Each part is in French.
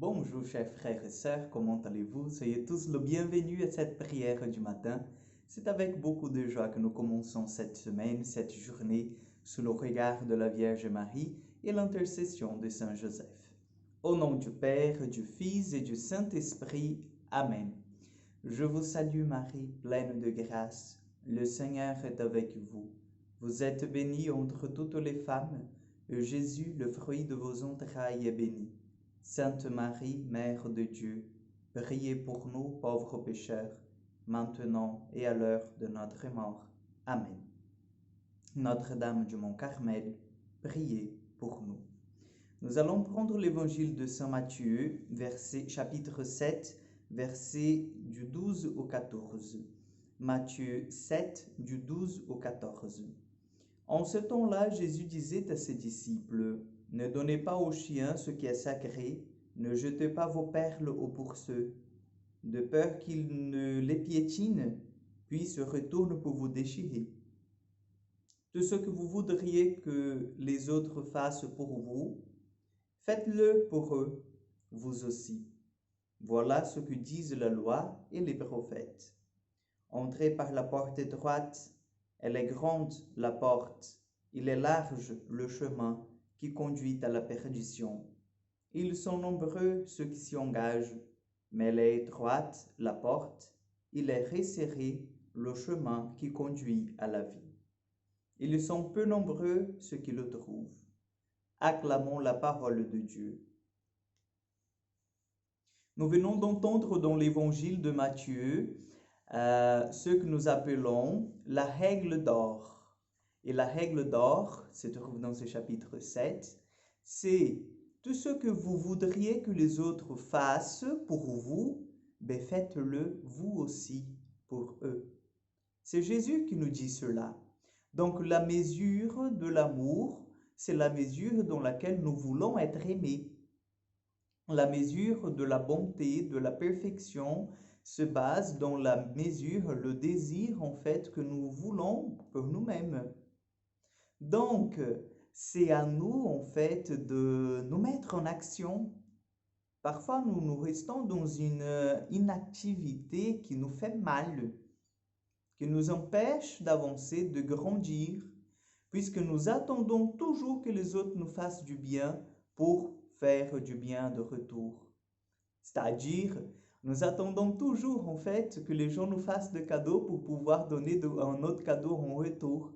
Bonjour chers frères et sœurs, comment allez-vous? Soyez tous le bienvenu à cette prière du matin. C'est avec beaucoup de joie que nous commençons cette semaine, cette journée, sous le regard de la Vierge Marie et l'intercession de Saint Joseph. Au nom du Père, du Fils et du Saint-Esprit. Amen. Je vous salue Marie, pleine de grâce. Le Seigneur est avec vous. Vous êtes bénie entre toutes les femmes, et Jésus, le fruit de vos entrailles, est béni. Sainte Marie, Mère de Dieu, priez pour nous pauvres pécheurs, maintenant et à l'heure de notre mort. Amen. Notre-Dame du Mont Carmel, priez pour nous. Nous allons prendre l'évangile de Saint Matthieu, chapitre 7, versets du 12 au 14. Matthieu 7, du 12 au 14. En ce temps-là, Jésus disait à ses disciples, « Ne donnez pas aux chiens ce qui est sacré, ne jetez pas vos perles aux pourceux, de peur qu'ils ne les piétinent, puis se retournent pour vous déchirer. Tout ce que vous voudriez que les autres fassent pour vous, faites-le pour eux, vous aussi. Voilà ce que disent la loi et les prophètes. Entrez par la porte droite, elle est grande la porte, il est large le chemin qui conduit à la perdition. Ils sont nombreux ceux qui s'y engagent, mais elle est étroite la porte, il est resserré le chemin qui conduit à la vie. Ils sont peu nombreux ceux qui le trouvent. Acclamons la parole de Dieu. Nous venons d'entendre dans l'évangile de Matthieu ce que nous appelons la règle d'or. Et la règle d'or, se trouve dans ce chapitre 7, c'est tout ce que vous voudriez que les autres fassent pour vous, ben faites-le vous aussi pour eux. C'est Jésus qui nous dit cela. Donc la mesure de l'amour, c'est la mesure dans laquelle nous voulons être aimés. La mesure de la bonté, de la perfection, se base dans la mesure, le désir en fait que nous voulons pour nous-mêmes. Donc, c'est à nous en fait de nous mettre en action. Parfois, nous restons dans une inactivité qui nous fait mal, qui nous empêche d'avancer, de grandir, puisque nous attendons toujours que les autres nous fassent du bien pour faire du bien de retour. C'est-à-dire, nous attendons toujours en fait que les gens nous fassent des cadeaux pour pouvoir donner un autre cadeau en retour.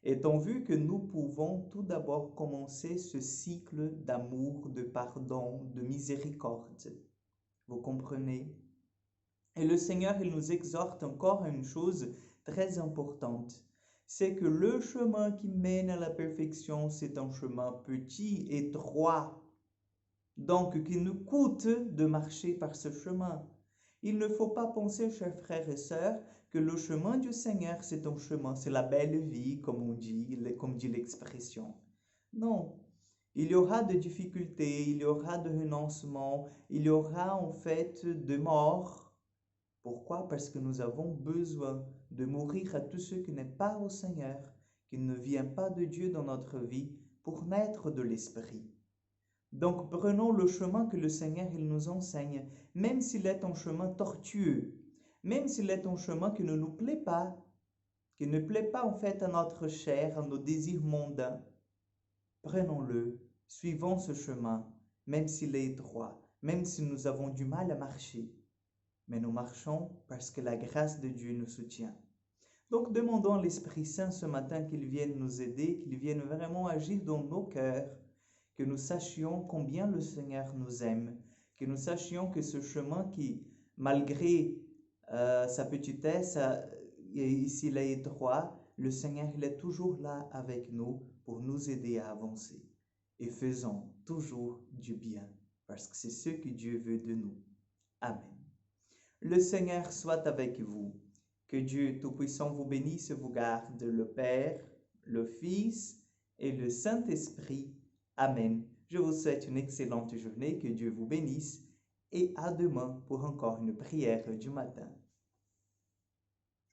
Étant vu que nous pouvons tout d'abord commencer ce cycle d'amour, de pardon, de miséricorde. Vous comprenez? Et le Seigneur, il nous exhorte encore à une chose très importante. C'est que le chemin qui mène à la perfection, c'est un chemin petit, étroit. Donc, qu'il nous coûte de marcher par ce chemin. Il ne faut pas penser, chers frères et sœurs, que le chemin du Seigneur, c'est un chemin, c'est la belle vie, comme dit l'expression. Non, il y aura des difficultés, il y aura de renoncements, il y aura en fait de mort. Pourquoi? Parce que nous avons besoin de mourir à tout ce qui n'est pas au Seigneur, qui ne vient pas de Dieu dans notre vie, pour naître de l'Esprit. Donc prenons le chemin que le Seigneur il nous enseigne, même s'il est un chemin tortueux, même s'il est un chemin qui ne nous plaît pas, qui ne plaît pas en fait à notre chair, à nos désirs mondains. Prenons-le, suivons ce chemin, même s'il est étroit, même si nous avons du mal à marcher. Mais nous marchons parce que la grâce de Dieu nous soutient. Donc demandons à l'Esprit Saint ce matin qu'il vienne nous aider, qu'il vienne vraiment agir dans nos cœurs, que nous sachions combien le Seigneur nous aime, que nous sachions que ce chemin qui, malgré sa petitesse, s'il est étroit, le Seigneur il est toujours là avec nous pour nous aider à avancer. Et faisons toujours du bien, parce que c'est ce que Dieu veut de nous. Amen. Le Seigneur soit avec vous. Que Dieu Tout-Puissant vous bénisse et vous garde, le Père, le Fils et le Saint-Esprit. Amen. Je vous souhaite une excellente journée, que Dieu vous bénisse et à demain pour encore une prière du matin.